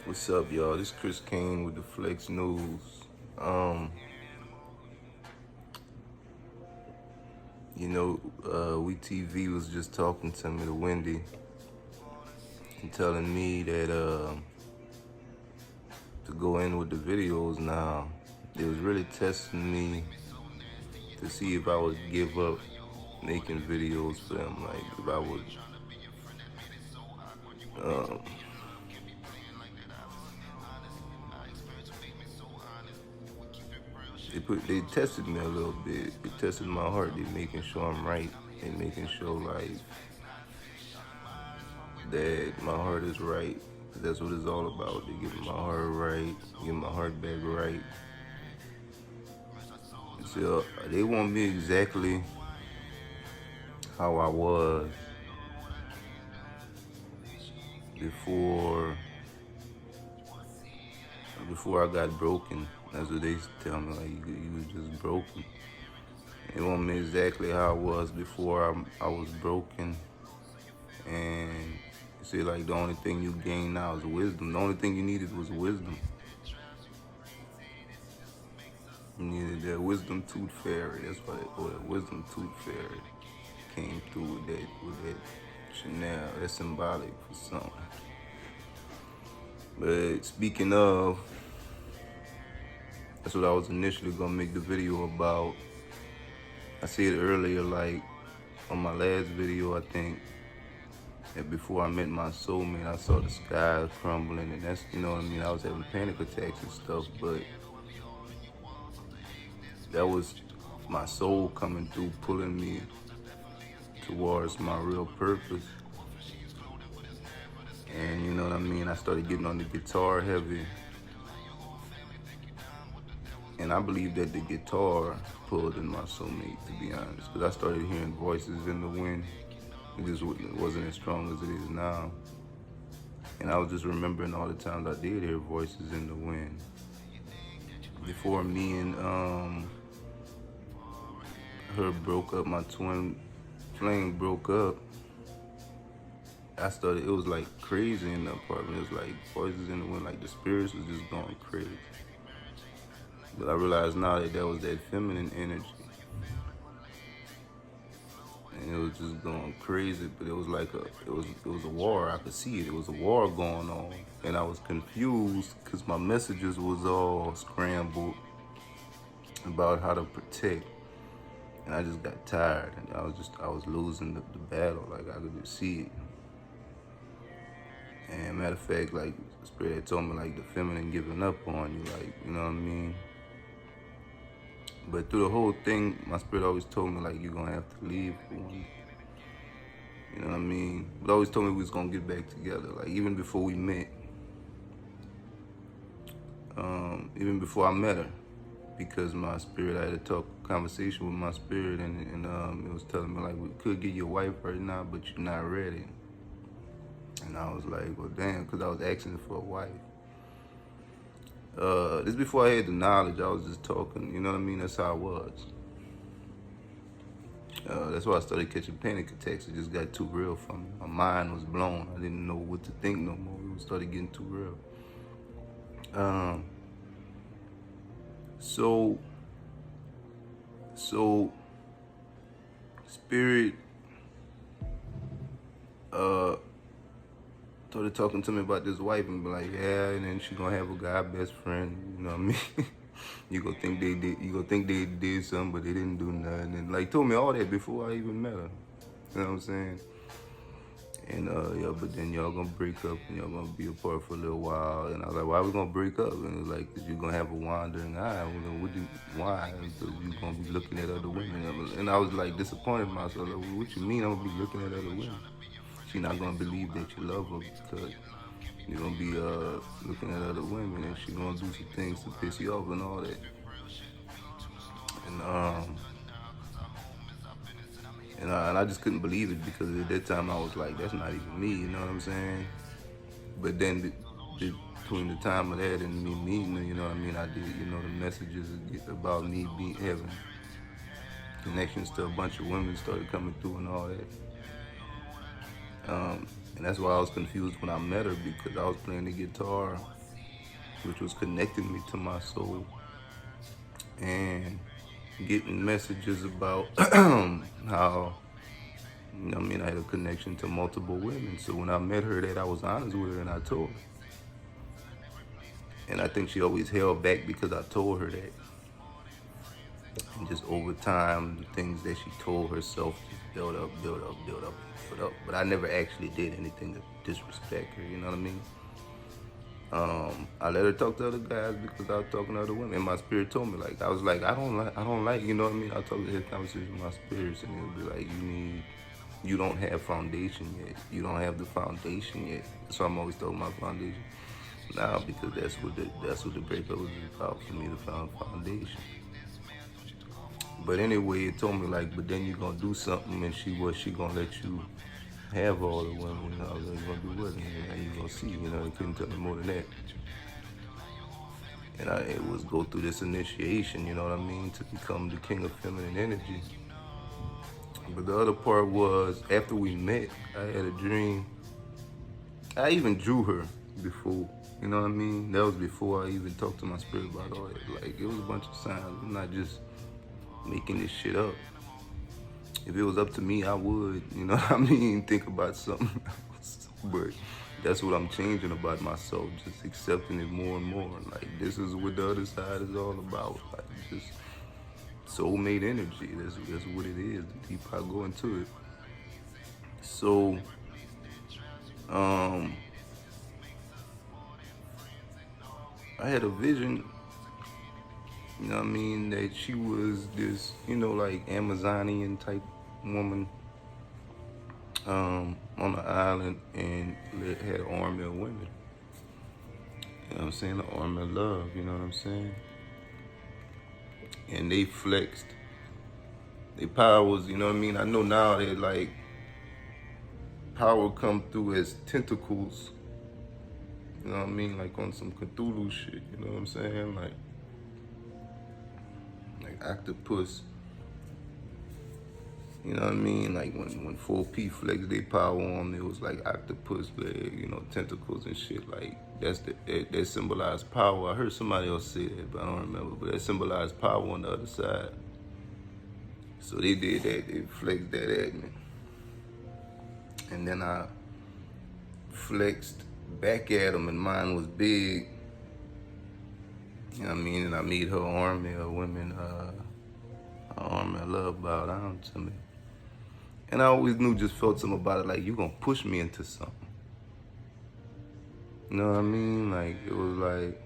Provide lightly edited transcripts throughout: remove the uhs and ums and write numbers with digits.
What's up, y'all? This is Chris Kane with the Flex News. We TV was just talking to me, to Wendy, and telling me that to go in with the videos now. They was really testing me to see if I would give up making videos for them, like if I would. They tested me a little bit. They tested my heart. They making sure I'm right. They making sure like that my heart is right. That's what it's all about. They getting my heart right, getting my heart back right. So they want me exactly how I was before I got broken. That's what they tell me, like you was just broken. They want me exactly how I was before I was broken. And you say like the only thing you gain now is wisdom. The only thing you needed was wisdom. You needed that wisdom tooth fairy. That's why they call it wisdom tooth fairy. Came through with that Chanel. That's symbolic for something. But speaking of, that's what I was initially gonna make the video about. I said earlier, like on my last video, I think, that before I met my soulmate, I saw the sky crumbling, and that's, you know what I mean, I was having panic attacks and stuff, but that was my soul coming through, pulling me towards my real purpose. And you know what I mean, I started getting on the guitar heavy. And I believe that the guitar pulled in my soulmate, to be honest, because I started hearing voices in the wind. It just wasn't as strong as it is now. And I was just remembering all the times I did hear voices in the wind. Before me and her broke up, my twin flame broke up, it was like crazy in the apartment. It was like voices in the wind, like the spirits was just going crazy. But I realized now that was that feminine energy. And it was just going crazy, but it was like it was a war. I could see it. It was a war going on. And I was confused because my messages was all scrambled about how to protect. And I just got tired, and I was losing the battle. Like I could just see it. And matter of fact, like the spirit had told me, like the feminine giving up on you, like, you know what I mean? But through the whole thing, my spirit always told me, like, you're gonna have to leave for one. You know what I mean? But always told me we was gonna get back together. Like even before we met, even before I met her, because my spirit, I had a conversation with my spirit, and it was telling me like we could get your wife right now, but you're not ready. And I was like, well, damn, because I was asking for a wife. This before I had the knowledge. I was just talking, you know what I mean? That's how I was. That's why I started catching panic attacks. It just got too real for me. My mind was blown. I didn't know what to think no more. It started getting too real. So spirit started talking to me about this wife and be like, yeah, and then she gonna have a guy best friend, you know what I mean? You gonna think they did something, but they didn't do nothing. And like told me all that before I even met her. You know what I'm saying? And yeah, but then y'all gonna break up and y'all gonna be apart for a little while. And I was like, why we gonna break up? And it was like, cause you're gonna have a wandering eye. Why? Because you're gonna be looking at other women. And I was like disappointed in myself. Like, well, what you mean I'm gonna be looking at other women? She's not gonna believe that you love her because you're gonna be looking at other women, and she's gonna do some things to piss you off and all that. And I just couldn't believe it, because at that time I was like, that's not even me, you know what I'm saying? But then between the time of that and me meeting her, you know what I mean, I did, you know, the messages about me having connections to a bunch of women started coming through and all that. And that's why I was confused when I met her, because I was playing the guitar which was connecting me to my soul, and getting messages about how, you know what I mean, I had a connection to multiple women. So when I met her, that I was honest with her and I told her. And I think she always held back because I told her that. And just over time, the things that she told herself just built up, built up, built up, built up. But I never actually did anything to disrespect her, you know what I mean? I let her talk to other guys because I was talking to other women. And my spirit told me, like, I was like, I don't like, you know what I mean? I talk to his conversation with my spirits, and it'll be like, you don't have foundation yet. You don't have the foundation yet. So I'm always talking about foundation now, because that's what the breakup was about for me, to find foundation. But anyway, it told me, like, but then you're gonna do something, and she gonna let you have all the women, you know, you're gonna do what, and you're gonna see, you know, they couldn't tell me more than that. And it was go through this initiation, you know what I mean, to become the king of feminine energy. But the other part was, after we met, I had a dream. I even drew her before, you know what I mean? That was before I even talked to my spirit about all that. Like, it was a bunch of signs. I'm not just making this shit up. If it was up to me, I would, you know what I mean, think about something else. But that's what I'm changing about myself, just accepting it more and more. Like, this is what the other side is all about. Like, just soulmate energy. That's what it is. The deeper I go into it. So, I had a vision, you know what I mean, that she was this, you know, like Amazonian type woman on the island, and had an army of women. You know what I'm saying? An army of love, you know what I'm saying? And they flexed their powers, you know what I mean? I know now that, like, power come through as tentacles, you know what I mean? Like on some Cthulhu shit, you know what I'm saying? Like octopus, you know what I mean? Like when 4P flexed their power on, it was like octopus leg, you know, tentacles and shit. Like that symbolized power. I heard somebody else say that, but I don't remember. But that symbolized power on the other side. So they did that. They flexed that at me, and then I flexed back at them, and mine was big. You know what I mean? And I made her army of women, her army of love bow down to me. And I always knew, just felt something about it, like, you gonna push me into something. You know what I mean? Like, it was like,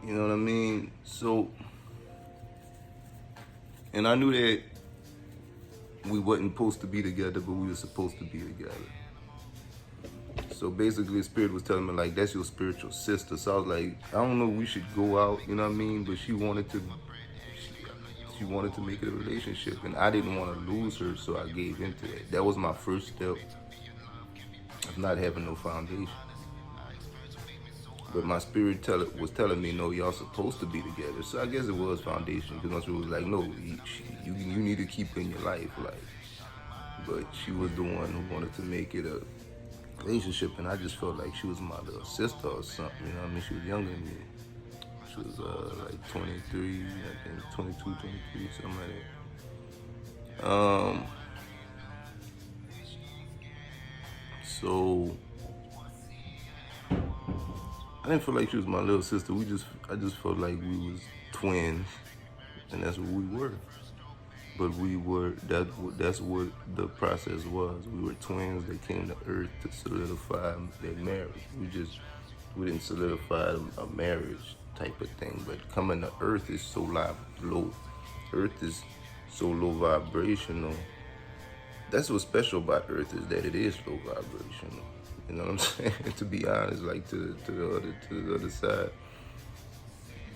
you know what I mean? So, and I knew that we wasn't supposed to be together, but we were supposed to be together. So basically, the spirit was telling me, like, that's your spiritual sister. So I was like, I don't know, we should go out, you know what I mean? But she wanted to make it a relationship, and I didn't want to lose her, so I gave into that. That was my first step of not having no foundation. But my spirit was telling me, no, y'all supposed to be together. So I guess it was foundation, because my spirit was like, no, you need to keep her in your life, like. But she was the one who wanted to make it a relationship, and I just felt like she was my little sister or something, you know what I mean? She was younger than me. She was like 23, I think 22, 23, something like that. So I didn't feel like she was my little sister. I just felt like we was twins, and that's what we were. But that's what the process was. We were twins that came to Earth to solidify their marriage. We didn't solidify a marriage type of thing, but coming to Earth is so low. Earth is so low vibrational. That's what's special about Earth, is that it is low vibrational. You know what I'm saying? To be honest, like to the other side,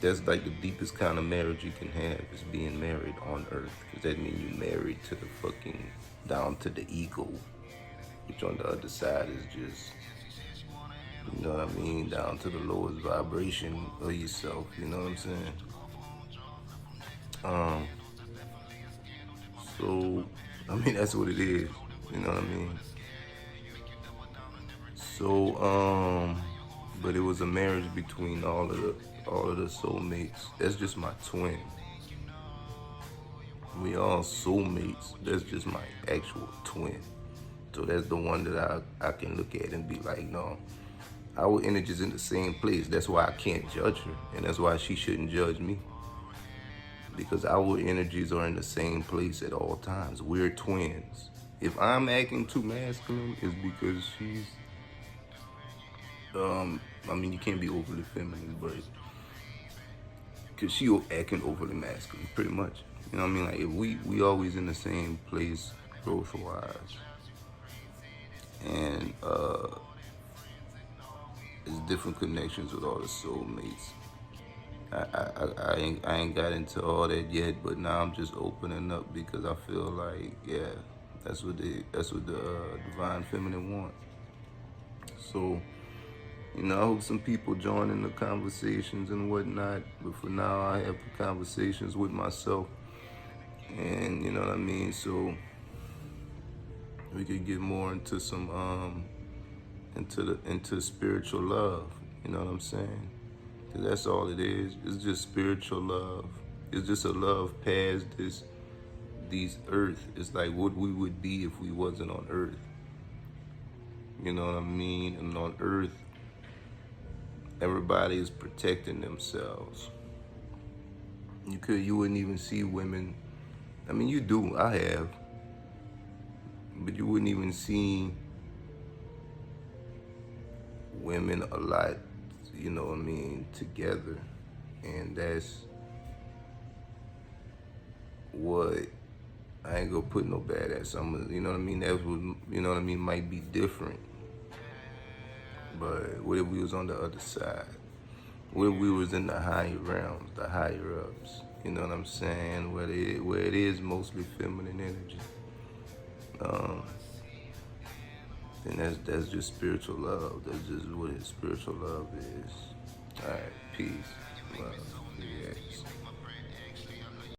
that's like the deepest kind of marriage you can have, is being married on Earth, because that means you're married to the fucking, down to the ego, which on the other side is just, you know what I mean, down to the lowest vibration of yourself, you know what I'm saying? So, I mean, that's what it is, you know what I mean? So, but it was a marriage between all of the soulmates. That's just my twin. We all soulmates. That's just my actual twin. So that's the one that I can look at and be like, no, our energy's in the same place. That's why I can't judge her, and that's why she shouldn't judge me. Because our energies are in the same place at all times. We're twins. If I'm acting too masculine, it's because she's, I mean, you can't be overly feminine, but because she acting overly masculine, pretty much. You know what I mean? Like, if we always in the same place, growth-wise. And there's different connections with all the soulmates. I ain't got into all that yet, but now I'm just opening up because I feel like, yeah, that's what the divine feminine want. So, you know, I hope some people join in the conversations and whatnot. But for now, I have the conversations with myself, and you know what I mean. So we could get more into some into spiritual love. You know what I'm saying? 'Cause that's all it is. It's just spiritual love. It's just a love past these earth. It's like what we would be if we wasn't on earth. You know what I mean? And on earth, everybody is protecting themselves. You wouldn't even see women. I mean, you do. I have, but you wouldn't even see women a lot. You know what I mean? Together, and that's what I ain't gonna put no bad at some. You know what I mean? That's what, you know what I mean, might be different. But what if we was on the other side? What if we was in the higher realms, the higher ups? You know what I'm saying? Where it is mostly feminine energy. And that's just spiritual love. That's just what spiritual love is. All right, peace, love, yes.